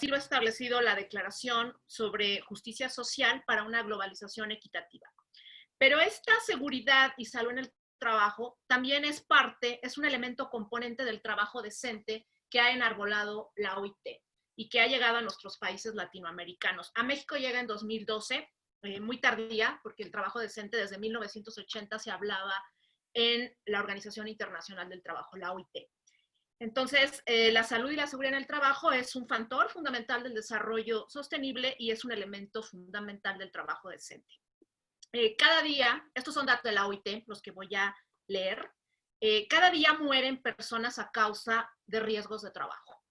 Así lo ha establecido la Declaración sobre Justicia Social para una Globalización Equitativa. Pero esta seguridad y salud en el trabajo también es un elemento componente del trabajo decente que ha enarbolado la OIT y que ha llegado a nuestros países latinoamericanos. A México llega en 2012, muy tardía, porque el trabajo decente desde 1980 se hablaba en la Organización Internacional del Trabajo, la OIT. Entonces, la salud y la seguridad en el trabajo es un factor fundamental del desarrollo sostenible y es un elemento fundamental del trabajo decente. Cada día, estos son datos de la OIT, los que voy a leer, cada día mueren personas a causa de riesgos de trabajo.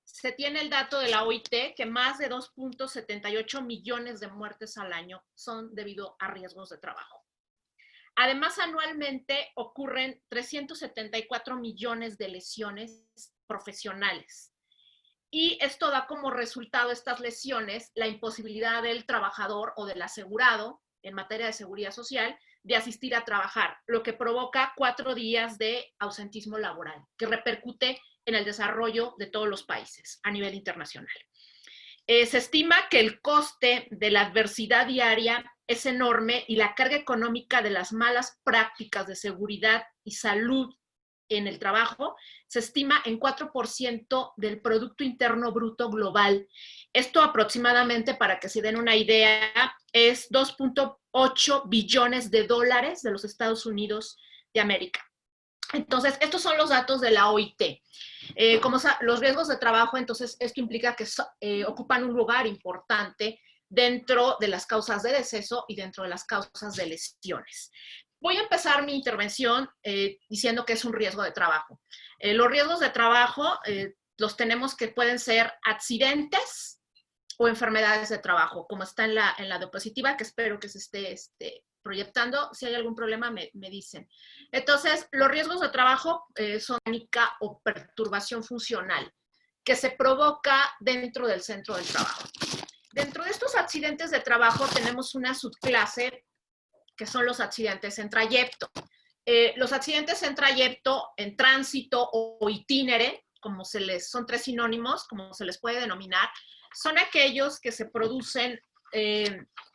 Se tiene el dato de la OIT que más de 2.78 millones de muertes al año son debido a riesgos de trabajo. Además, anualmente ocurren 374 millones de lesiones profesionales. Y esto da como resultado estas lesiones la imposibilidad del trabajador o del asegurado en materia de seguridad social de asistir a trabajar, lo que provoca 4 días de ausentismo laboral, que repercute en el desarrollo de todos los países a nivel internacional. Se estima que el coste de la adversidad diaria es enorme y la carga económica de las malas prácticas de seguridad y salud en el trabajo se estima en 4% del Producto Interno Bruto global. Esto aproximadamente, para que se den una idea, es 2.8 billones de dólares de los Estados Unidos de América. Entonces, estos son los datos de la OIT. Como los riesgos de trabajo, entonces, esto implica que ocupan un lugar importante dentro de las causas de deceso y dentro de las causas de lesiones. Voy a empezar mi intervención diciendo que es un riesgo de trabajo. Los riesgos de trabajo los tenemos que pueden ser accidentes o enfermedades de trabajo, como está en la diapositiva, que espero que se esté proyectando. Si hay algún problema, me dicen. Entonces, los riesgos de trabajo son crónica o perturbación funcional que se provoca dentro del centro del trabajo. Dentro de estos accidentes de trabajo tenemos una subclase que son los accidentes en trayecto. Los accidentes en trayecto, en tránsito o itinere, son 3 sinónimos, como se les puede denominar, son aquellos que se producen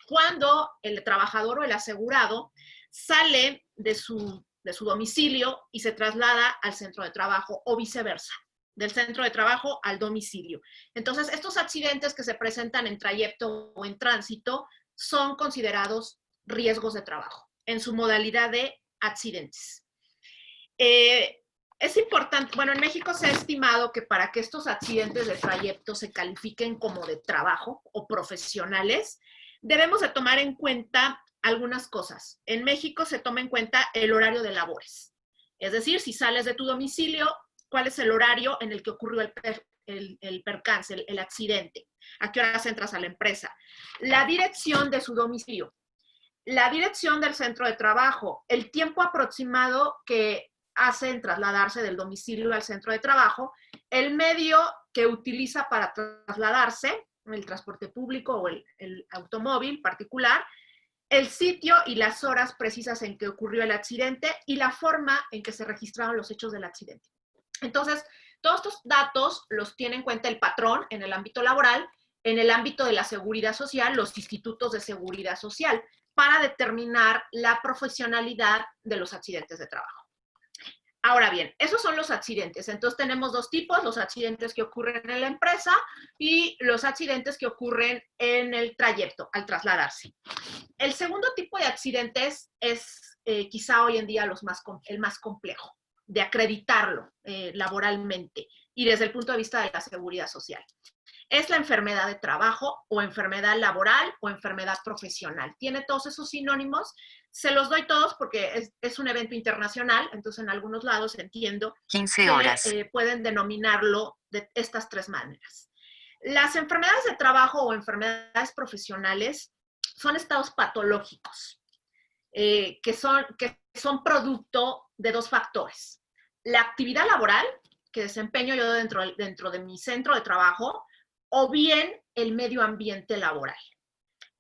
cuando el trabajador o el asegurado sale de su domicilio y se traslada al centro de trabajo o viceversa, del centro de trabajo al domicilio. Entonces, estos accidentes que se presentan en trayecto o en tránsito son considerados riesgos de trabajo en su modalidad de accidentes. Es importante, bueno, en México se ha estimado que para que estos accidentes de trayecto se califiquen como de trabajo o profesionales, debemos de tomar en cuenta algunas cosas. En México se toma en cuenta el horario de labores. Es decir, si sales de tu domicilio, ¿cuál es el horario en el que ocurrió el percance, el accidente? ¿A qué horas entras a la empresa? La dirección de su domicilio, la dirección del centro de trabajo, el tiempo aproximado que hace en trasladarse del domicilio al centro de trabajo, el medio que utiliza para trasladarse, el transporte público o el automóvil particular, el sitio y las horas precisas en que ocurrió el accidente y la forma en que se registraron los hechos del accidente. Entonces, todos estos datos los tiene en cuenta el patrón en el ámbito laboral, en el ámbito de la seguridad social, los institutos de seguridad social, para determinar la profesionalidad de los accidentes de trabajo. Ahora bien, esos son los accidentes. Entonces tenemos 2 tipos, los accidentes que ocurren en la empresa y los accidentes que ocurren en el trayecto, al trasladarse. El segundo tipo de accidentes es quizá hoy en día el más complejo de acreditarlo laboralmente y desde el punto de vista de la seguridad social. Es la enfermedad de trabajo o enfermedad laboral o enfermedad profesional. Tiene todos esos sinónimos. Se los doy todos porque es un evento internacional, entonces en algunos lados entiendo 15 horas. que pueden denominarlo de estas 3 maneras. Las enfermedades de trabajo o enfermedades profesionales son estados patológicos que son producto de 2 factores. La actividad laboral que desempeño yo dentro de mi centro de trabajo, o bien el medio ambiente laboral.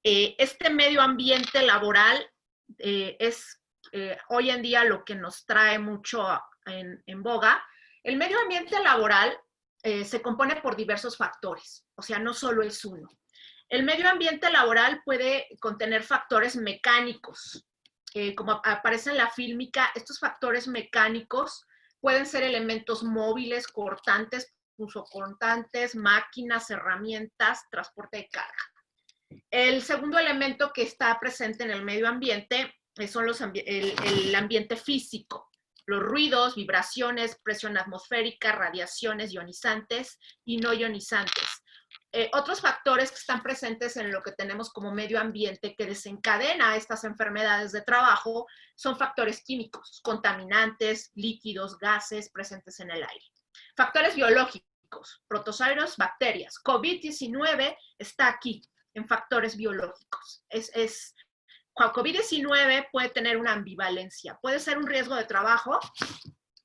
Este medio ambiente laboral es hoy en día lo que nos trae mucho en boga. El medio ambiente laboral se compone por diversos factores, o sea, no solo es uno. El medio ambiente laboral puede contener factores mecánicos, como aparece en la fílmica. Estos factores mecánicos pueden ser elementos móviles, cortantes, punzocortantes, máquinas, herramientas, transporte de carga. El segundo elemento que está presente en el medio ambiente son el ambiente físico, los ruidos, vibraciones, presión atmosférica, radiaciones ionizantes y no ionizantes. Otros factores que están presentes en lo que tenemos como medio ambiente que desencadena estas enfermedades de trabajo son factores químicos, contaminantes, líquidos, gases presentes en el aire. Factores biológicos, protozoarios, bacterias. COVID-19 está aquí en factores biológicos. COVID-19 puede tener una ambivalencia. Puede ser un riesgo de trabajo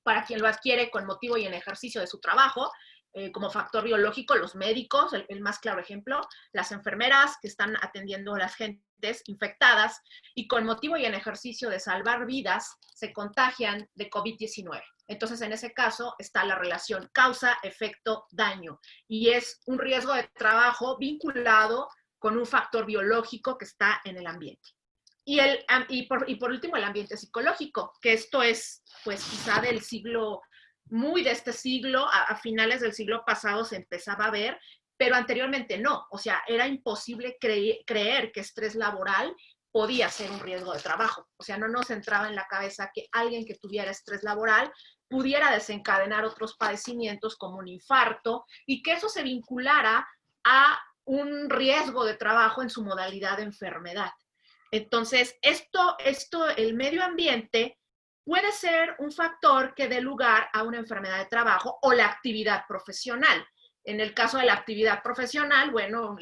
para quien lo adquiere con motivo y en ejercicio de su trabajo, como factor biológico, los médicos, el más claro ejemplo, las enfermeras que están atendiendo a las gentes infectadas y con motivo y en ejercicio de salvar vidas se contagian de COVID-19. Entonces, en ese caso está la relación causa, efecto, daño y es un riesgo de trabajo vinculado con un factor biológico que está en el ambiente. Y por último, el ambiente psicológico, que esto es, pues, quizá del siglo, muy de este siglo, a finales del siglo pasado se empezaba a ver, pero anteriormente no. O sea, era imposible creer que estrés laboral podía ser un riesgo de trabajo. O sea, no nos entraba en la cabeza que alguien que tuviera estrés laboral pudiera desencadenar otros padecimientos como un infarto y que eso se vinculara a un riesgo de trabajo en su modalidad de enfermedad. Entonces, el medio ambiente puede ser un factor que dé lugar a una enfermedad de trabajo o la actividad profesional. En el caso de la actividad profesional, bueno,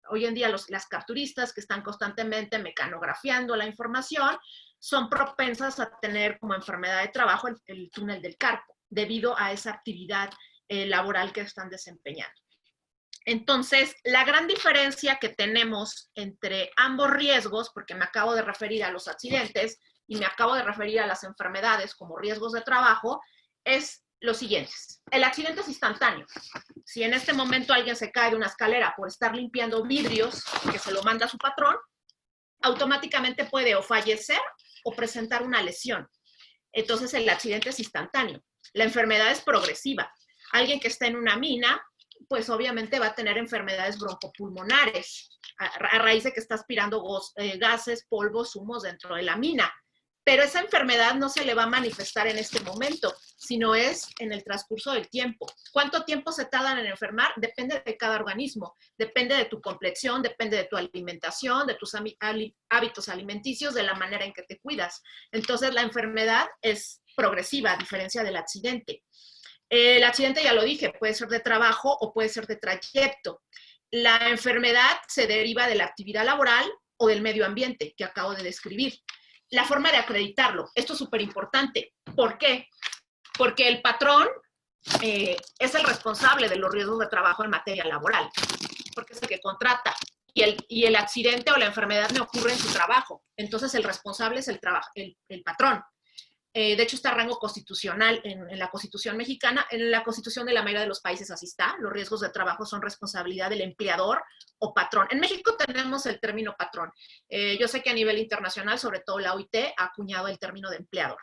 hoy en día las capturistas que están constantemente mecanografiando la información son propensas a tener como enfermedad de trabajo el túnel del carpo, debido a esa actividad laboral que están desempeñando. Entonces, la gran diferencia que tenemos entre ambos riesgos, porque me acabo de referir a los accidentes y me acabo de referir a las enfermedades como riesgos de trabajo, es los siguientes. El accidente es instantáneo. Si en este momento alguien se cae de una escalera por estar limpiando vidrios que se lo manda a su patrón, automáticamente puede o fallecer o presentar una lesión. Entonces, el accidente es instantáneo. La enfermedad es progresiva. Alguien que está en una mina, pues obviamente va a tener enfermedades broncopulmonares a raíz de que está aspirando gases, polvos, humos dentro de la mina. Pero esa enfermedad no se le va a manifestar en este momento, sino es en el transcurso del tiempo. ¿Cuánto tiempo se tardan en enfermar? Depende de cada organismo, depende de tu complexión, depende de tu alimentación, de tus hábitos alimenticios, de la manera en que te cuidas. Entonces, la enfermedad es progresiva, a diferencia del accidente. El accidente, ya lo dije, puede ser de trabajo o puede ser de trayecto. La enfermedad se deriva de la actividad laboral o del medio ambiente que acabo de describir. La forma de acreditarlo, esto es súper importante. ¿Por qué? Porque el patrón es el responsable de los riesgos de trabajo en materia laboral, porque es el que contrata. Y el accidente o la enfermedad no ocurre en su trabajo. Entonces, el responsable es el patrón. De hecho, está a rango constitucional en la Constitución mexicana. En la Constitución de la mayoría de los países así está. Los riesgos de trabajo son responsabilidad del empleador o patrón. En México tenemos el término patrón. Yo sé que a nivel internacional, sobre todo la OIT, ha acuñado el término de empleador.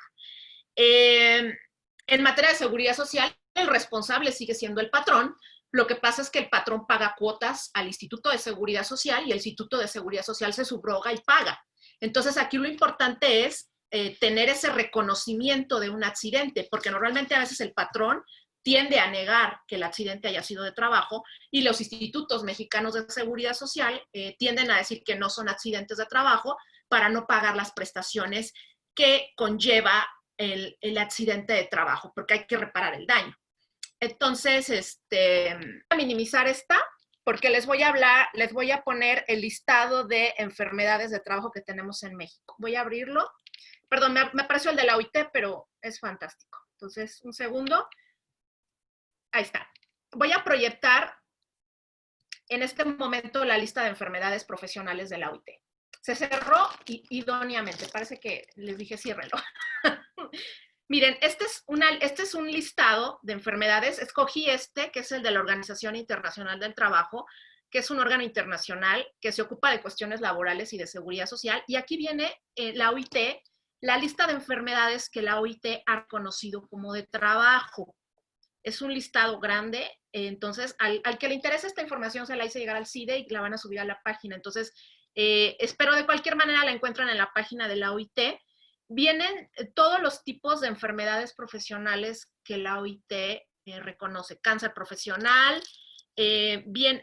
En materia de seguridad social, el responsable sigue siendo el patrón. Lo que pasa es que el patrón paga cuotas al Instituto de Seguridad Social y el Instituto de Seguridad Social se subroga y paga. Entonces, aquí lo importante es tener ese reconocimiento de un accidente, porque normalmente a veces el patrón tiende a negar que el accidente haya sido de trabajo y los institutos mexicanos de seguridad social tienden a decir que no son accidentes de trabajo para no pagar las prestaciones que conlleva el accidente de trabajo, porque hay que reparar el daño. Entonces, voy a minimizar esta porque les voy a poner el listado de enfermedades de trabajo que tenemos en México. Voy a abrirlo. Perdón, me apareció el de la OIT, pero es fantástico. Entonces, un segundo. Ahí está. Voy a proyectar en este momento la lista de enfermedades profesionales de la OIT. Se cerró idóneamente. Parece que les dije ciérrelo. Miren, este es un listado de enfermedades. Escogí que es el de la Organización Internacional del Trabajo, que es un órgano internacional que se ocupa de cuestiones laborales y de seguridad social. Y aquí viene la OIT, la lista de enfermedades que la OIT ha reconocido como de trabajo. Es un listado grande, entonces al que le interese esta información se la hice llegar al CIDE y la van a subir a la página. Entonces, espero de cualquier manera la encuentran en la página de la OIT. Vienen todos los tipos de enfermedades profesionales que la OIT reconoce. Cáncer profesional, viene,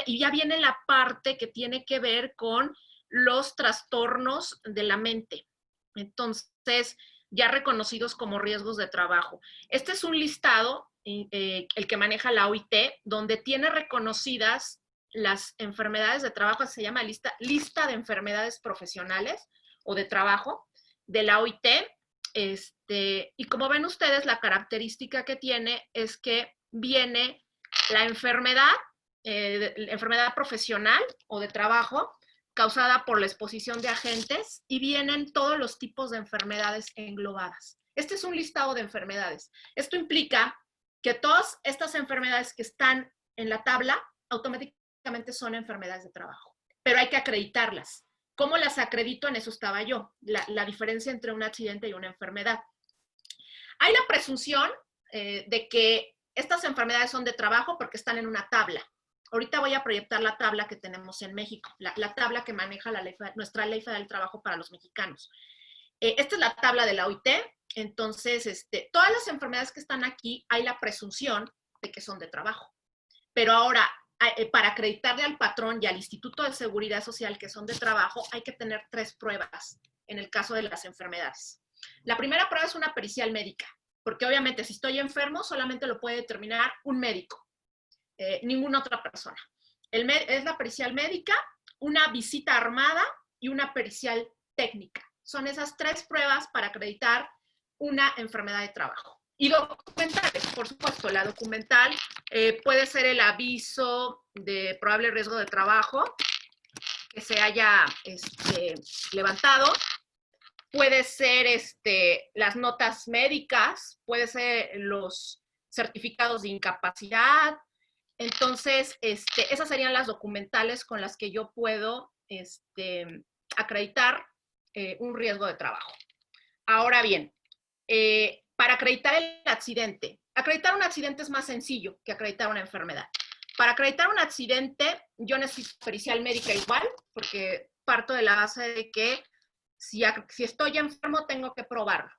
y ya viene la parte que tiene que ver con los trastornos de la mente. Entonces, ya reconocidos como riesgos de trabajo. Este es un listado, el que maneja la OIT, donde tiene reconocidas las enfermedades de trabajo, se llama lista de enfermedades profesionales o de trabajo de la OIT. Y como ven ustedes, la característica que tiene es que viene la enfermedad profesional o de trabajo causada por la exposición de agentes y vienen todos los tipos de enfermedades englobadas. Este es un listado de enfermedades. Esto implica que todas estas enfermedades que están en la tabla automáticamente son enfermedades de trabajo, pero hay que acreditarlas. ¿Cómo las acredito? En eso estaba yo, la diferencia entre un accidente y una enfermedad. Hay la presunción de que estas enfermedades son de trabajo porque están en una tabla. Ahorita voy a proyectar la tabla que tenemos en México, la tabla que maneja nuestra Ley Federal del Trabajo para los mexicanos. Esta es la tabla de la OIT. Entonces, todas las enfermedades que están aquí, hay la presunción de que son de trabajo. Pero ahora, para acreditarle al patrón y al Instituto de Seguridad Social que son de trabajo, hay que tener 3 pruebas en el caso de las enfermedades. La primera prueba es una pericial médica, porque obviamente si estoy enfermo solamente lo puede determinar un médico, ninguna otra persona. Es la pericial médica, una visita armada y una pericial técnica. Son esas 3 pruebas para acreditar una enfermedad de trabajo. Y documentales, por supuesto. La documental puede ser el aviso de probable riesgo de trabajo que se haya levantado, puede ser las notas médicas, puede ser los certificados de incapacidad. Entonces, esas serían las documentales con las que yo puedo acreditar un riesgo de trabajo. Ahora bien, para acreditar el accidente, acreditar un accidente es más sencillo que acreditar una enfermedad. Para acreditar un accidente, yo necesito pericial médica igual, porque parto de la base de que si estoy enfermo, tengo que probarlo.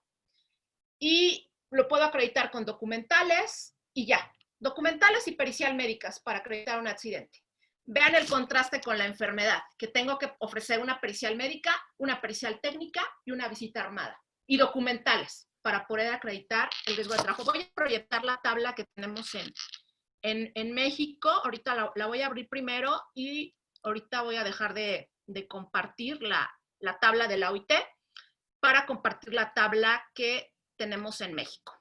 Y lo puedo acreditar con documentales y ya. Documentales y pericial médicas para acreditar un accidente. Vean el contraste con la enfermedad, que tengo que ofrecer una pericial médica, una pericial técnica y una visita armada. Y documentales para poder acreditar el riesgo de trabajo. Voy a proyectar la tabla que tenemos en México. Ahorita la voy a abrir primero y ahorita voy a dejar de compartir la tabla de la OIT para compartir la tabla que tenemos en México.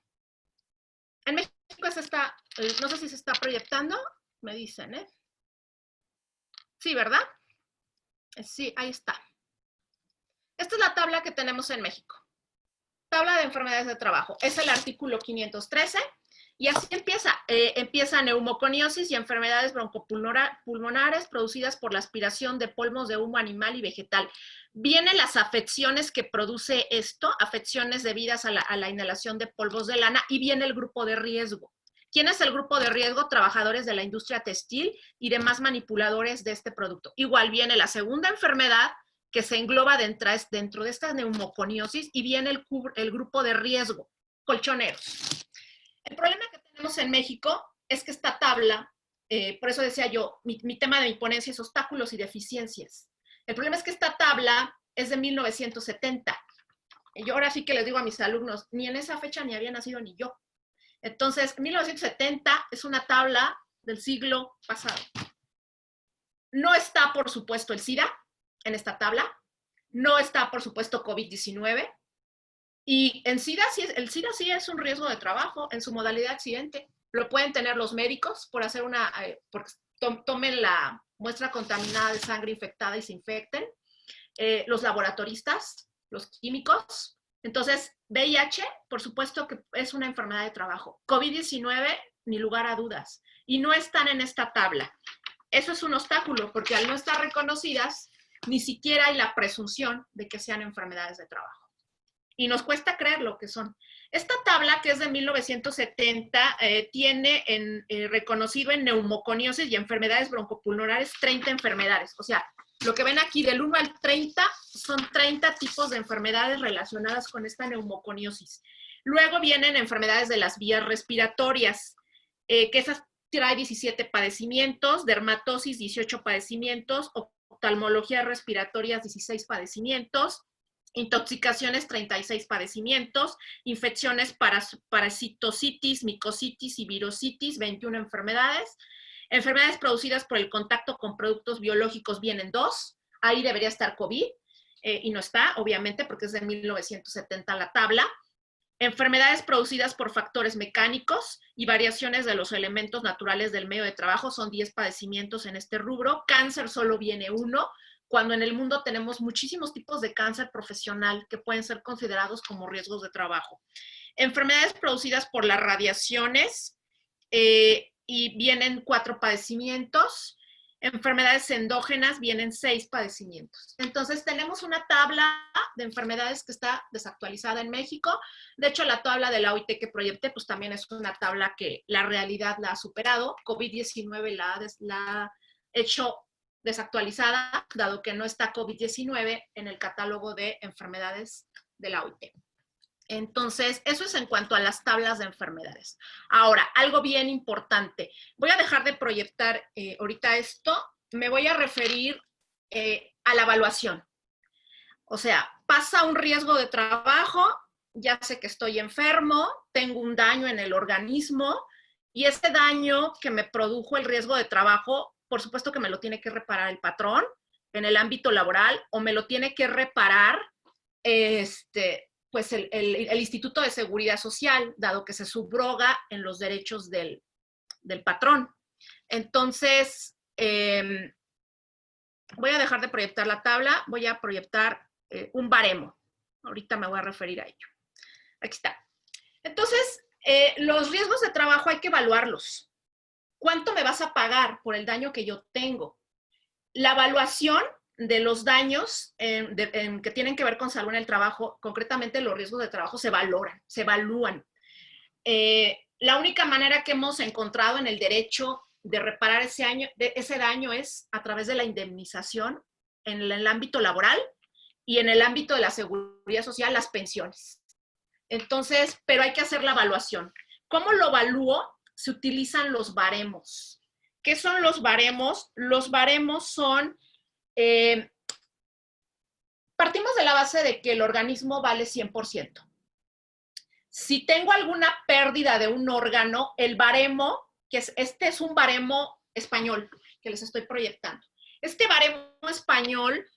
En México es esta, no sé si se está proyectando, me dicen, ¿eh? Sí, ¿verdad? Sí, ahí está. Esta es la tabla que tenemos en México. Tabla de enfermedades de trabajo. Es el artículo 513 y así empieza. Empieza neumoconiosis y enfermedades broncopulmonares producidas por la aspiración de polvos de humo animal y vegetal. Vienen las afecciones que produce esto, afecciones debidas a la inhalación de polvos de lana, y viene el grupo de riesgo. ¿Quién es el grupo de riesgo? Trabajadores de la industria textil y demás manipuladores de este producto. Igual viene la segunda enfermedad que se engloba dentro de esta neumoconiosis y viene el grupo de riesgo, colchoneros. El problema que tenemos en México es que esta tabla, por eso decía yo, mi tema de mi ponencia es obstáculos y deficiencias. El problema es que esta tabla es de 1970. Y yo ahora sí que les digo a mis alumnos, ni en esa fecha ni había nacido ni yo. Entonces, 1970 es una tabla del siglo pasado. No está, por supuesto, el SIDA en esta tabla. No está, por supuesto, COVID-19. Y en SIDA, el SIDA sí es un riesgo de trabajo en su modalidad accidente. Lo pueden tener los médicos por hacer porque tomen la muestra contaminada de sangre infectada y se infecten. Los laboratoristas, los químicos, Entonces, VIH, por supuesto que es una enfermedad de trabajo. COVID-19, ni lugar a dudas. Y no están en esta tabla. Eso es un obstáculo, porque al no estar reconocidas, ni siquiera hay la presunción de que sean enfermedades de trabajo. Y nos cuesta creer lo que son. Esta tabla, que es de 1970, tiene reconocido en neumoconiosis y enfermedades broncopulmonares 30 enfermedades. O sea, lo que ven aquí del 1 al 30 son 30 tipos de enfermedades relacionadas con esta neumoconiosis. Luego vienen enfermedades de las vías respiratorias, que esas trae 17 padecimientos, dermatosis 18 padecimientos, oftalmologías respiratorias 16 padecimientos, intoxicaciones 36 padecimientos, infecciones parasitocitis, micositis y virositis 21 enfermedades, enfermedades producidas por el contacto con productos biológicos vienen 2, ahí debería estar COVID, y no está, obviamente, porque es de 1970 la tabla. Enfermedades producidas por factores mecánicos y variaciones de los elementos naturales del medio de trabajo, son 10 padecimientos en este rubro. Cáncer solo viene 1, cuando en el mundo tenemos muchísimos tipos de cáncer profesional que pueden ser considerados como riesgos de trabajo. Enfermedades producidas por las radiaciones, y vienen 4 padecimientos. Enfermedades endógenas vienen 6 padecimientos. Entonces tenemos una tabla de enfermedades que está desactualizada en México. De hecho, la tabla de la OIT que proyecté, pues también es una tabla que la realidad la ha superado. COVID-19 la ha hecho desactualizada, dado que no está COVID-19 en el catálogo de enfermedades de la OIT. Entonces, eso es en cuanto a las tablas de enfermedades. Ahora, algo bien importante. Voy a dejar de proyectar ahorita esto. Me voy a referir a la evaluación. O sea, pasa un riesgo de trabajo, ya sé que estoy enfermo, tengo un daño en el organismo, y ese daño que me produjo el riesgo de trabajo, por supuesto que me lo tiene que reparar el patrón en el ámbito laboral, o me lo tiene que reparar pues el Instituto de Seguridad Social, dado que se subroga en los derechos del patrón. Entonces, voy a dejar de proyectar la tabla, voy a proyectar un baremo. Ahorita me voy a referir a ello. Aquí está. Entonces, los riesgos de trabajo hay que evaluarlos. ¿Cuánto me vas a pagar por el daño que yo tengo? La evaluación de los daños que tienen que ver con salud en el trabajo, concretamente los riesgos de trabajo, se valoran, se evalúan. La única manera que hemos encontrado en el derecho de reparar ese daño es a través de la indemnización en el ámbito laboral y en el ámbito de la seguridad social, las pensiones. Entonces, pero hay que hacer la evaluación. ¿Cómo lo evalúo? Se utilizan los baremos. ¿Qué son los baremos? Los baremos son... partimos de la base de que el organismo vale 100%. Si tengo alguna pérdida de un órgano, el baremo, este es un baremo español que les estoy proyectando. Este baremo español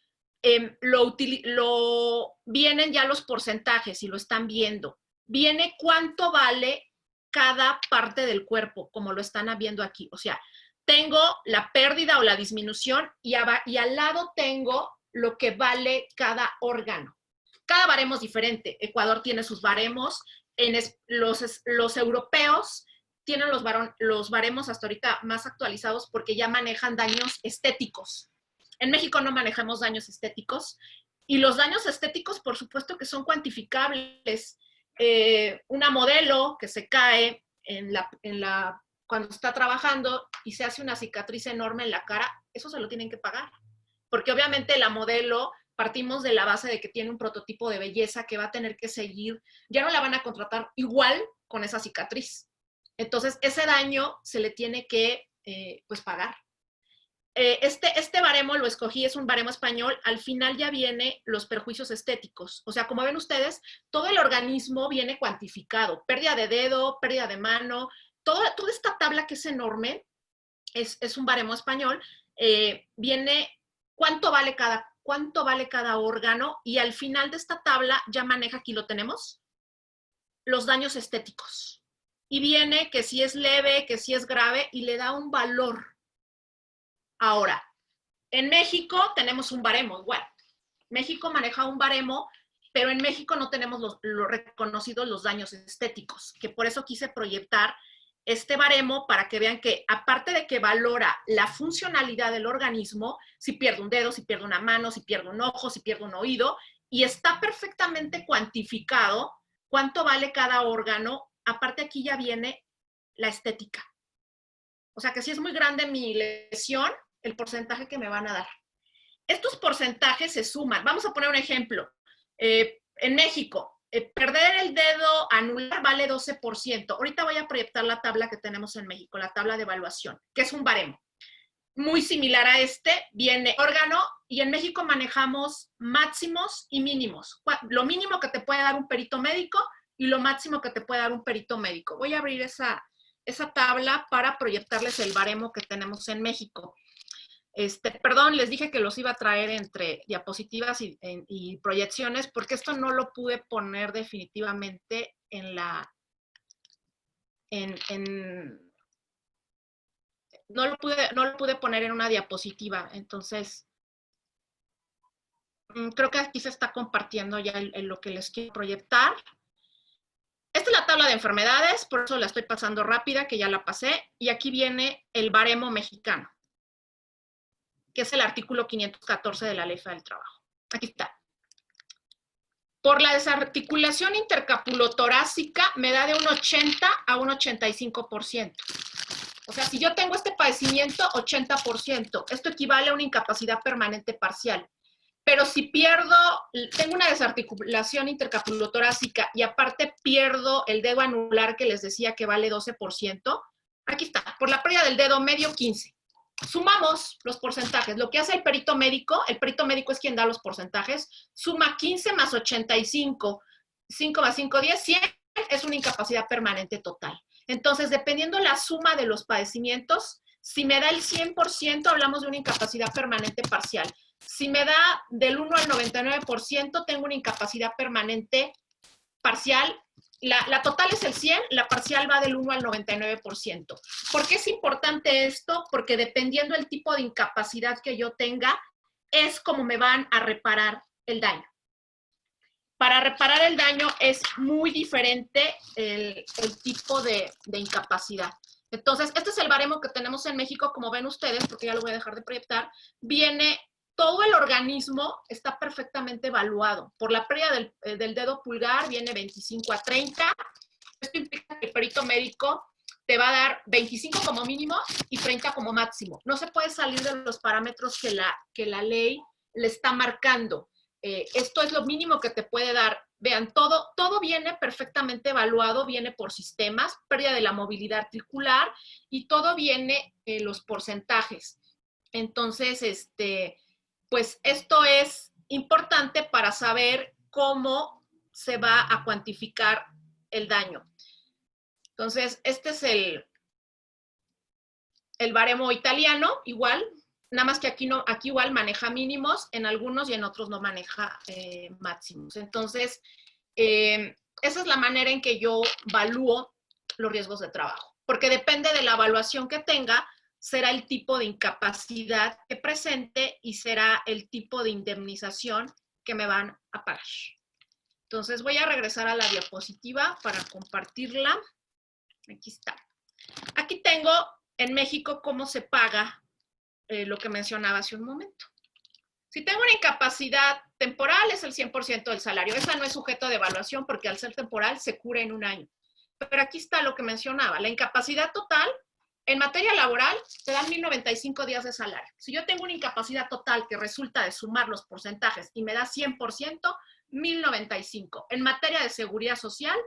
vienen ya los porcentajes y lo están viendo. Viene cuánto vale cada parte del cuerpo, como lo están viendo aquí. O sea, tengo la pérdida o la disminución y al lado tengo lo que vale cada órgano. Cada baremo es diferente. Ecuador tiene sus baremos. Los europeos tienen los baremos hasta ahorita más actualizados porque ya manejan daños estéticos. En México no manejamos daños estéticos. Y los daños estéticos, por supuesto que son cuantificables. Una modelo que se cae cuando está trabajando y se hace una cicatriz enorme en la cara, eso se lo tienen que pagar. Porque obviamente la modelo, partimos de la base de que tiene un prototipo de belleza que va a tener que seguir, ya no la van a contratar igual con esa cicatriz. Entonces, ese daño se le tiene que pues pagar. Este baremo lo escogí, es un baremo español. Al final ya viene los perjuicios estéticos. O sea, como ven ustedes, todo el organismo viene cuantificado. Pérdida de dedo, pérdida de mano, toda esta tabla que es enorme, es un baremo español. Viene cuánto vale cada órgano, y al final de esta tabla ya maneja, aquí lo tenemos, los daños estéticos. Y viene que si es leve, que si es grave, y le da un valor. Ahora, en México tenemos un baremo igual. México maneja un baremo pero en México no tenemos los reconocidos los daños estéticos, que por eso quise proyectar este baremo para que vean que aparte de que valora la funcionalidad del organismo, si pierde un dedo, si pierde una mano, si pierde un ojo, si pierde un oído, y está perfectamente cuantificado cuánto vale cada órgano, aparte aquí ya viene la estética. O sea que si es muy grande mi lesión, el porcentaje que me van a dar. Estos porcentajes se suman. Vamos a poner un ejemplo. En México, perder el dedo anular vale 12%. Ahorita voy a proyectar la tabla que tenemos en México, la tabla de evaluación, que es un baremo. Muy similar a este, viene órgano, y en México manejamos máximos y mínimos. Lo mínimo que te puede dar un perito médico y lo máximo que te puede dar un perito médico. Voy a abrir esa tabla para proyectarles el baremo que tenemos en México. Perdón, les dije que los iba a traer entre diapositivas y proyecciones, porque esto no lo pude poner definitivamente no lo pude poner en una diapositiva. Entonces, creo que aquí se está compartiendo ya lo que les quiero proyectar. Esta es la tabla de enfermedades, por eso la estoy pasando rápida, que ya la pasé, y aquí viene el baremo mexicano, que es el artículo 514 de la Ley Federal del Trabajo. Aquí está. Por la desarticulación intercapulotorácica me da de un 80 a un 85%. O sea, si yo tengo este padecimiento, 80%. Esto equivale a una incapacidad permanente parcial. Pero si tengo una desarticulación intercapulotorácica y aparte pierdo el dedo anular que les decía que vale 12%, aquí está, por la pérdida del dedo medio, 15%. Sumamos los porcentajes. Lo que hace el perito médico es quien da los porcentajes, suma 15 más 85, 5 más 5, 10, 100, es una incapacidad permanente total. Entonces, dependiendo la suma de los padecimientos, si me da el 100%, hablamos de una incapacidad permanente parcial. Si me da del 1 al 99%, tengo una incapacidad permanente parcial. La total es el 100, la parcial va del 1 al 99%. ¿Por qué es importante esto? Porque dependiendo del tipo de incapacidad que yo tenga, es como me van a reparar el daño. Para reparar el daño es muy diferente el tipo de incapacidad. Entonces, este es el baremo que tenemos en México, como ven ustedes, porque ya lo voy a dejar de proyectar. Viene, todo el organismo está perfectamente evaluado. Por la pérdida del dedo pulgar viene 25 a 30. Esto implica que el perito médico te va a dar 25 como mínimo y 30 como máximo. No se puede salir de los parámetros que la ley le está marcando. Esto es lo mínimo que te puede dar. Vean, todo viene perfectamente evaluado, viene por sistemas, pérdida de la movilidad articular, y todo viene los porcentajes. Entonces, pues esto es importante para saber cómo se va a cuantificar el daño. Entonces, este es el baremo italiano, igual, nada más que aquí igual maneja mínimos en algunos y en otros no maneja máximos. Entonces, esa es la manera en que yo evalúo los riesgos de trabajo, porque depende de la evaluación que tenga, será el tipo de incapacidad que presente y será el tipo de indemnización que me van a pagar. Entonces, voy a regresar a la diapositiva para compartirla. Aquí está. Aquí tengo en México cómo se paga lo que mencionaba hace un momento. Si tengo una incapacidad temporal, es el 100% del salario. Esa no es sujeto de evaluación porque al ser temporal se cura en un año. Pero aquí está lo que mencionaba. La incapacidad total, en materia laboral, te dan 1095 días de salario. Si yo tengo una incapacidad total que resulta de sumar los porcentajes y me da 100%, 1095. En materia de seguridad social,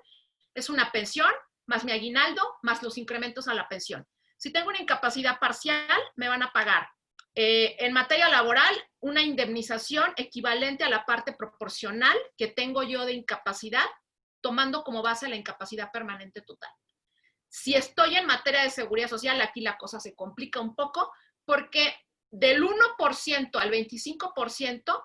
es una pensión más mi aguinaldo, más los incrementos a la pensión. Si tengo una incapacidad parcial, me van a pagar en materia laboral una indemnización equivalente a la parte proporcional que tengo yo de incapacidad, tomando como base la incapacidad permanente total. Si estoy en materia de seguridad social, aquí la cosa se complica un poco, porque del 1% al 25%,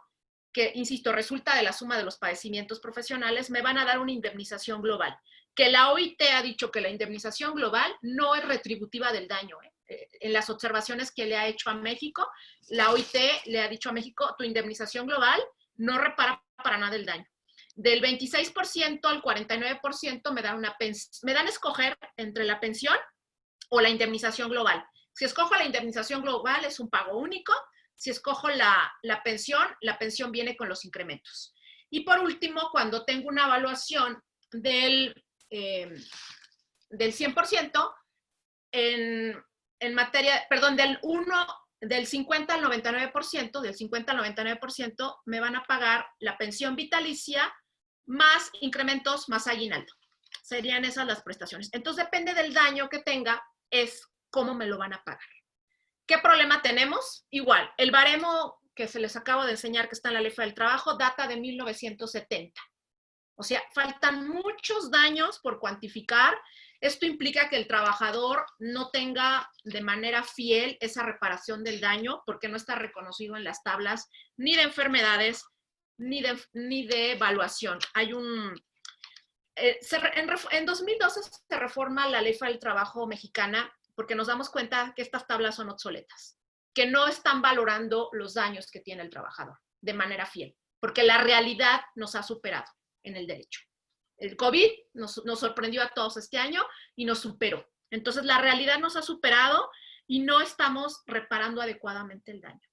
que, insisto, resulta de la suma de los padecimientos profesionales, me van a dar una indemnización global. Que la OIT ha dicho que la indemnización global no es retributiva del daño. En las observaciones que le ha hecho a México, la OIT le ha dicho a México, tu indemnización global no repara para nada el daño. Del 26% al 49% me dan a escoger entre la pensión o la indemnización global. Si escojo la indemnización global es un pago único. Si escojo la pensión viene con los incrementos. Y por último, cuando tengo una evaluación del 100%, en materia, perdón, del 50 al 99%, me van a pagar la pensión vitalicia más incrementos más aguinaldo. Serían esas las prestaciones. Entonces, depende del daño que tenga, es cómo me lo van a pagar. ¿Qué problema tenemos? Igual, el baremo que se les acabo de enseñar, que está en la Ley del Trabajo, data de 1970. O sea, faltan muchos daños por cuantificar. Esto implica que el trabajador no tenga de manera fiel esa reparación del daño, porque no está reconocido en las tablas ni de enfermedades ni de evaluación. Hay en 2012 se reforma la Ley del Trabajo mexicana, porque nos damos cuenta que estas tablas son obsoletas, que no están valorando los daños que tiene el trabajador de manera fiel, porque la realidad nos ha superado en el derecho. El COVID nos sorprendió a todos este año y nos superó. Entonces, la realidad nos ha superado y no estamos reparando adecuadamente el daño.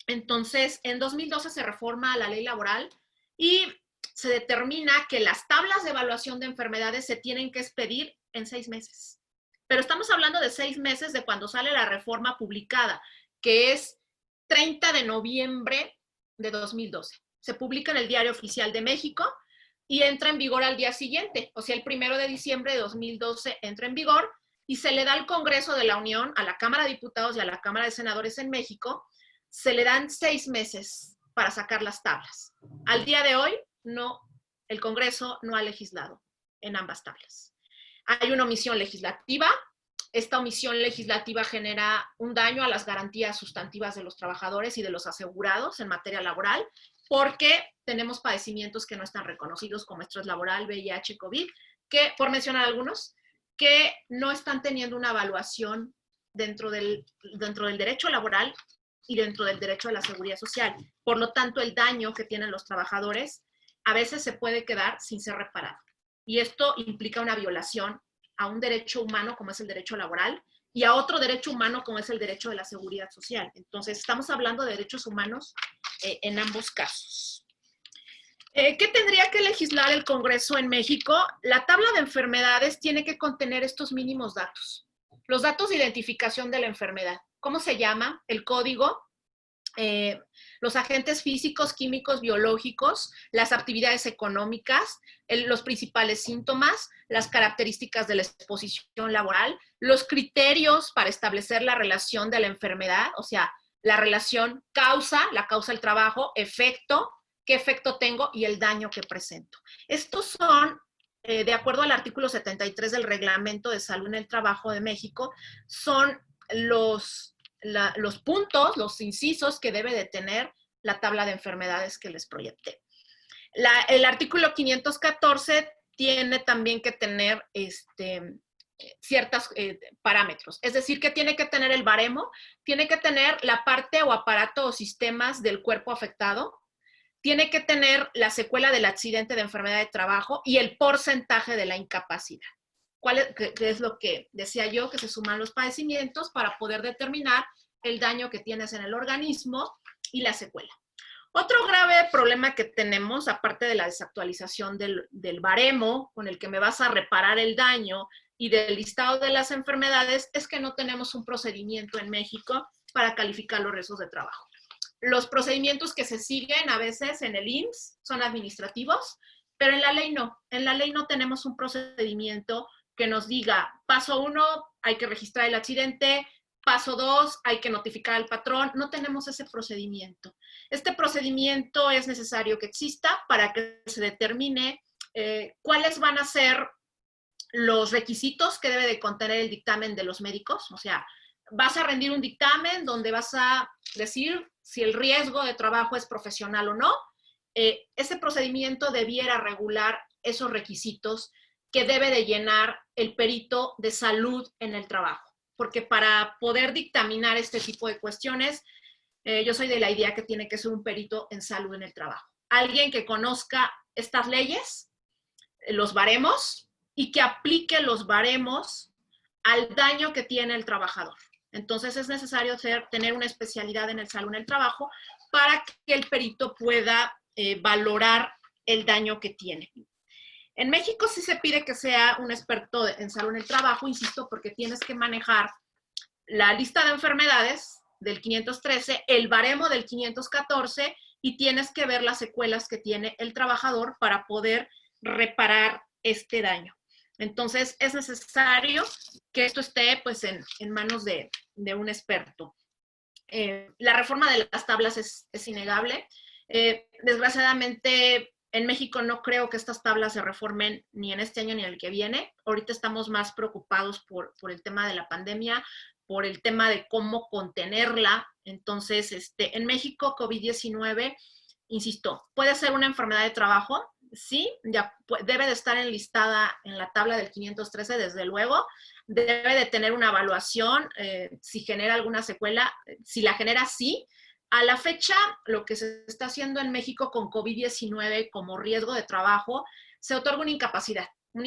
Entonces, en 2012 se reforma la ley laboral y se determina que las tablas de evaluación de enfermedades se tienen que expedir en 6 meses. Pero estamos hablando de 6 meses de cuando sale la reforma publicada, que es 30 de noviembre de 2012. Se publica en el Diario Oficial de México y entra en vigor al día siguiente. O sea, el 1 de diciembre de 2012 entra en vigor y se le da al Congreso de la Unión, a la Cámara de Diputados y a la Cámara de Senadores en México, se le dan 6 meses para sacar las tablas. Al día de hoy, no, el Congreso no ha legislado en ambas tablas. Hay una omisión legislativa. Esta omisión legislativa genera un daño a las garantías sustantivas de los trabajadores y de los asegurados en materia laboral, porque tenemos padecimientos que no están reconocidos como estrés laboral, VIH, COVID, que, por mencionar algunos, que no están teniendo una evaluación dentro del derecho laboral y dentro del derecho a la seguridad social. Por lo tanto, el daño que tienen los trabajadores a veces se puede quedar sin ser reparado. Y esto implica una violación a un derecho humano como es el derecho laboral y a otro derecho humano como es el derecho de la seguridad social. Entonces, estamos hablando de derechos humanos en ambos casos. ¿Qué tendría que legislar el Congreso en México? La tabla de enfermedades tiene que contener estos mínimos datos. Los datos de identificación de la enfermedad. ¿Cómo se llama? El código. Los agentes físicos, químicos, biológicos, las actividades económicas, los principales síntomas, las características de la exposición laboral, los criterios para establecer la relación de la enfermedad, o sea, la relación la causa del trabajo, efecto, qué efecto tengo y el daño que presento. Estos son, de acuerdo al artículo 73 del Reglamento de Salud en el Trabajo de México, son los puntos, los incisos que debe de tener la tabla de enfermedades que les proyecté. El artículo 514 tiene también que tener ciertos parámetros. Es decir, que tiene que tener el baremo, tiene que tener la parte o aparato o sistemas del cuerpo afectado, tiene que tener la secuela del accidente de enfermedad de trabajo y el porcentaje de la incapacidad. ¿Qué es lo que decía yo? Que se suman los padecimientos para poder determinar el daño que tienes en el organismo y la secuela. Otro grave problema que tenemos, aparte de la desactualización del baremo con el que me vas a reparar el daño y del listado de las enfermedades, es que no tenemos un procedimiento en México para calificar los riesgos de trabajo. Los procedimientos que se siguen a veces en el IMSS son administrativos, pero en la ley no. En la ley no tenemos un procedimiento que nos diga, paso 1, hay que registrar el accidente, paso 2, hay que notificar al patrón. No tenemos ese procedimiento. Este procedimiento es necesario que exista para que se determine cuáles van a ser los requisitos que debe de contener el dictamen de los médicos. O sea, vas a rendir un dictamen donde vas a decir si el riesgo de trabajo es profesional o no. Ese procedimiento debiera regular esos requisitos que debe de llenar el perito de salud en el trabajo. Porque para poder dictaminar este tipo de cuestiones, yo soy de la idea que tiene que ser un perito en salud en el trabajo. Alguien que conozca estas leyes, los baremos, y que aplique los baremos al daño que tiene el trabajador. Entonces es necesario tener una especialidad en salud en el trabajo para que el perito pueda valorar el daño que tiene. En México sí se pide que sea un experto en salud en el trabajo, insisto, porque tienes que manejar la lista de enfermedades del 513, el baremo del 514, y tienes que ver las secuelas que tiene el trabajador para poder reparar este daño. Entonces, es necesario que esto esté pues, en manos de un experto. La reforma de las tablas es innegable. Desgraciadamente, en México no creo que estas tablas se reformen ni en este año ni en el que viene. Ahorita estamos más preocupados por el tema de la pandemia, por el tema de cómo contenerla. Entonces, en México, COVID-19, insisto, puede ser una enfermedad de trabajo, sí, ya debe de estar enlistada en la tabla del 513, desde luego, debe de tener una evaluación, si genera alguna secuela, si la genera, sí. A la fecha, lo que se está haciendo en México con COVID-19 como riesgo de trabajo, se otorga una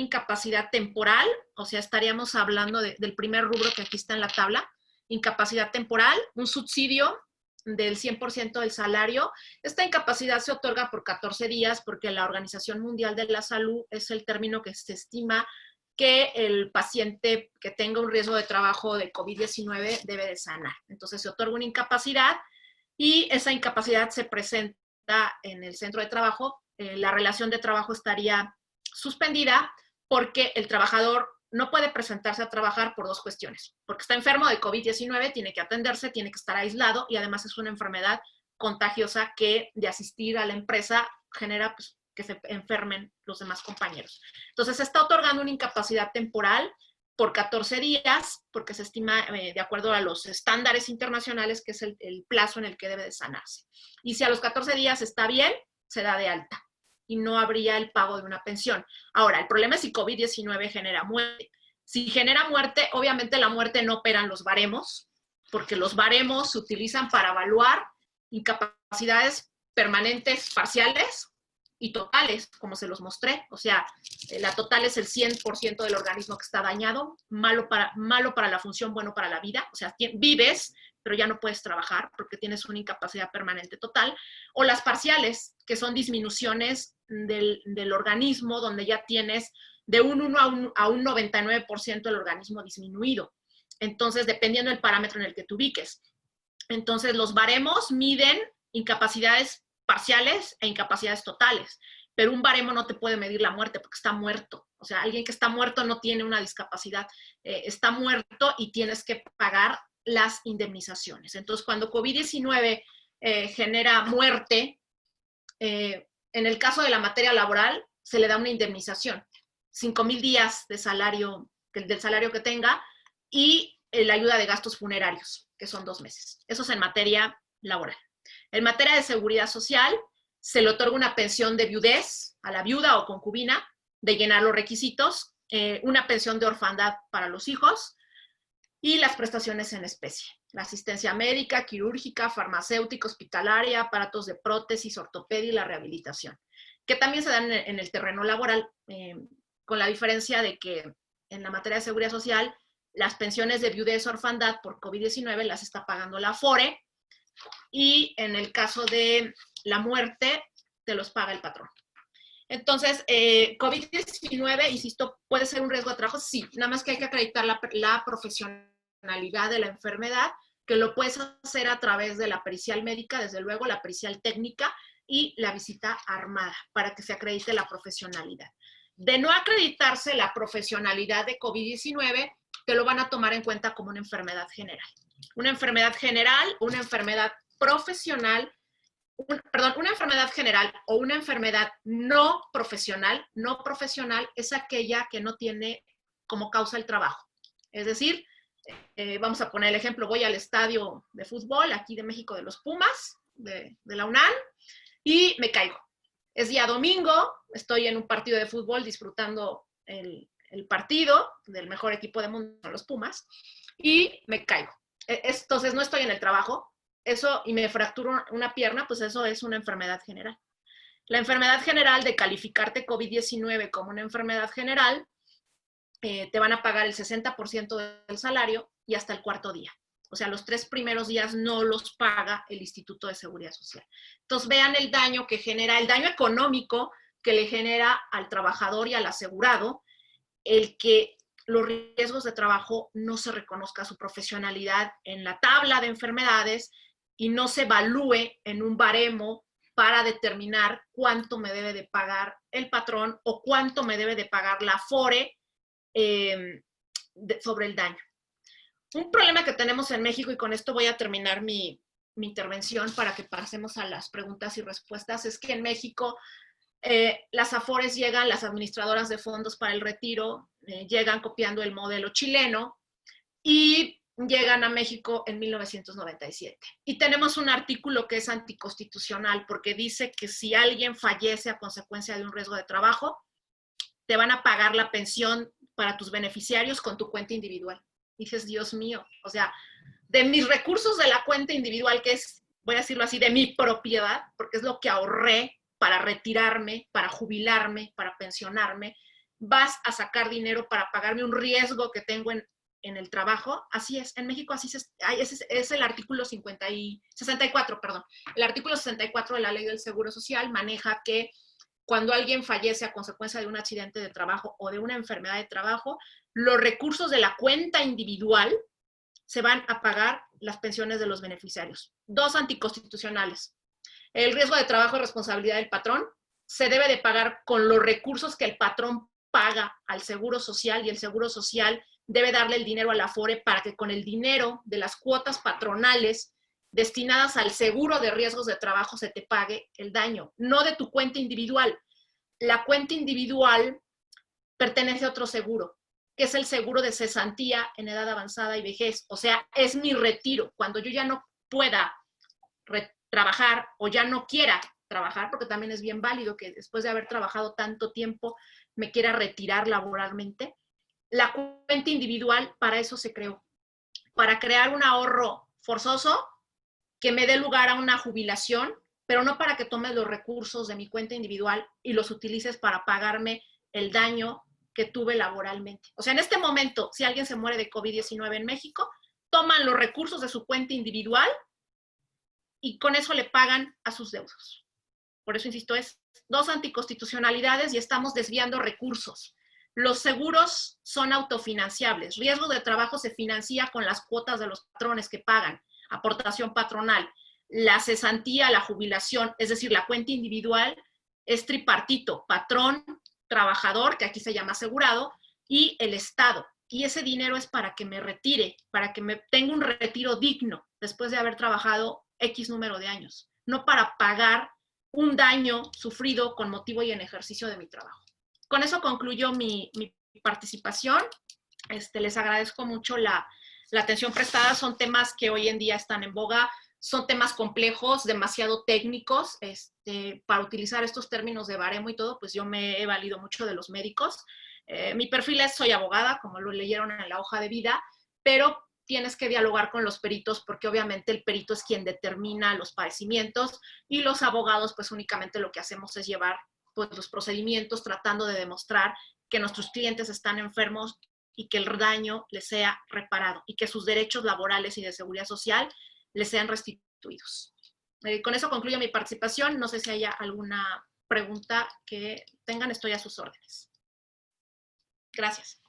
incapacidad temporal, o sea, estaríamos hablando del primer rubro que aquí está en la tabla, incapacidad temporal, un subsidio del 100% del salario. Esta incapacidad se otorga por 14 días porque la Organización Mundial de la Salud es el término que se estima que el paciente que tenga un riesgo de trabajo de COVID-19 debe de sanar. Entonces se otorga una incapacidad y esa incapacidad se presenta en el centro de trabajo. La relación de trabajo estaría suspendida porque el trabajador no puede presentarse a trabajar por dos cuestiones. Porque está enfermo de COVID-19, tiene que atenderse, tiene que estar aislado y además es una enfermedad contagiosa que de asistir a la empresa genera pues, que se enfermen los demás compañeros. Entonces se está otorgando una incapacidad temporal por 14 días, porque se estima, de acuerdo a los estándares internacionales, que es el plazo en el que debe de sanarse. Y si a los 14 días está bien, se da de alta y no habría el pago de una pensión. Ahora, el problema es si COVID-19 genera muerte. Si genera muerte, obviamente la muerte no operan los baremos, porque los baremos se utilizan para evaluar incapacidades permanentes parciales y totales, como se los mostré. O sea, la total es el 100% del organismo que está dañado, malo para la función, bueno para la vida. O sea, vives, pero ya no puedes trabajar porque tienes una incapacidad permanente total. O las parciales, que son disminuciones del organismo, donde ya tienes de un 1 a un 99% del organismo disminuido. Entonces, dependiendo del parámetro en el que te ubiques. Entonces, los baremos miden incapacidades parciales e incapacidades totales, pero un baremo no te puede medir la muerte porque está muerto. O sea, alguien que está muerto no tiene una discapacidad, está muerto y tienes que pagar las indemnizaciones. Entonces, cuando COVID-19 genera muerte, en el caso de la materia laboral, se le da una indemnización, 5,000 días de salario, del salario que tenga, y la ayuda de gastos funerarios, que son 2 meses. Eso es en materia laboral. En materia de seguridad social, se le otorga una pensión de viudez a la viuda o concubina de llenar los requisitos, una pensión de orfandad para los hijos y las prestaciones en especie. La asistencia médica, quirúrgica, farmacéutica, hospitalaria, aparatos de prótesis, ortopedia y la rehabilitación, que también se dan en el terreno laboral, con la diferencia de que en la materia de seguridad social, las pensiones de viudez o orfandad por COVID-19 las está pagando la AFORE, y en el caso de la muerte, te los paga el patrón. Entonces, COVID-19, insisto, puede ser un riesgo de trabajo, sí, nada más que hay que acreditar la profesionalidad de la enfermedad, que lo puedes hacer a través de la pericial médica, desde luego, la pericial técnica y la visita armada, para que se acredite la profesionalidad. De no acreditarse la profesionalidad de COVID-19, te lo van a tomar en cuenta como una enfermedad general. Una enfermedad general, una enfermedad profesional, una enfermedad general o una enfermedad no profesional es aquella que no tiene como causa el trabajo. Es decir, vamos a poner el ejemplo, voy al estadio de fútbol aquí de México de los Pumas, de la UNAM, y me caigo. Es día domingo, estoy en un partido de fútbol disfrutando el partido del mejor equipo del mundo, los Pumas, y me caigo. Entonces no estoy en el trabajo, eso, y me fracturo una pierna, pues eso es una enfermedad general. La enfermedad general, de calificarte COVID-19 como una enfermedad general, te van a pagar el 60% del salario y hasta el cuarto día. O sea, los 3 primeros días no los paga el Instituto de Seguridad Social. Entonces, vean el daño que genera, el daño económico que le genera al trabajador y al asegurado, el que los riesgos de trabajo no se reconozca su profesionalidad en la tabla de enfermedades y no se evalúe en un baremo para determinar cuánto me debe de pagar el patrón o cuánto me debe de pagar la Afore sobre el daño. Un problema que tenemos en México, y con esto voy a terminar mi intervención para que pasemos a las preguntas y respuestas, es que en México las Afores llegan, las administradoras de fondos para el retiro, llegan copiando el modelo chileno y llegan a México en 1997. Y tenemos un artículo que es anticonstitucional porque dice que si alguien fallece a consecuencia de un riesgo de trabajo, te van a pagar la pensión para tus beneficiarios con tu cuenta individual. Dices, Dios mío, o sea, de mis recursos de la cuenta individual, que es, voy a decirlo así, de mi propiedad, porque es lo que ahorré para retirarme, para jubilarme, para pensionarme, vas a sacar dinero para pagarme un riesgo que tengo en el trabajo. Así es, en México así es el artículo 64, perdón. El artículo 64 de la Ley del Seguro Social maneja que cuando alguien fallece a consecuencia de un accidente de trabajo o de una enfermedad de trabajo, los recursos de la cuenta individual se van a pagar las pensiones de los beneficiarios. 2 anticonstitucionales. El riesgo de trabajo y responsabilidad del patrón se debe de pagar con los recursos que el patrón paga al Seguro Social y el Seguro Social debe darle el dinero a la Afore para que con el dinero de las cuotas patronales destinadas al seguro de riesgos de trabajo se te pague el daño, no de tu cuenta individual. La cuenta individual pertenece a otro seguro, que es el seguro de cesantía en edad avanzada y vejez. O sea, es mi retiro. Cuando yo ya no pueda trabajar o ya no quiera trabajar, porque también es bien válido que después de haber trabajado tanto tiempo me quiera retirar laboralmente. La cuenta individual para eso se creó, para crear un ahorro forzoso que me dé lugar a una jubilación, pero no para que tomes los recursos de mi cuenta individual y los utilices para pagarme el daño que tuve laboralmente. O sea, en este momento, si alguien se muere de COVID-19 en México, toman los recursos de su cuenta individual y con eso le pagan a sus deudos. Por eso, insisto, es 2 anticonstitucionalidades y estamos desviando recursos. Los seguros son autofinanciables. Riesgo de trabajo se financia con las cuotas de los patrones que pagan, aportación patronal. La cesantía, la jubilación, es decir, la cuenta individual, es tripartito, patrón, trabajador, que aquí se llama asegurado, y el Estado. Y ese dinero es para que me retire, para que me tenga un retiro digno después de haber trabajado X número de años, no para pagar un daño sufrido con motivo y en ejercicio de mi trabajo. Con eso concluyo mi participación. Les agradezco mucho la atención prestada. Son temas que hoy en día están en boga, son temas complejos, demasiado técnicos. Para utilizar estos términos de baremo y todo, pues yo me he valido mucho de los médicos. Mi perfil es soy abogada, como lo leyeron en la hoja de vida, pero tienes que dialogar con los peritos porque obviamente el perito es quien determina los padecimientos y los abogados pues únicamente lo que hacemos es llevar pues los procedimientos tratando de demostrar que nuestros clientes están enfermos y que el daño les sea reparado y que sus derechos laborales y de seguridad social les sean restituidos. Con eso concluyo mi participación. No sé si haya alguna pregunta que tengan, estoy a sus órdenes. Gracias.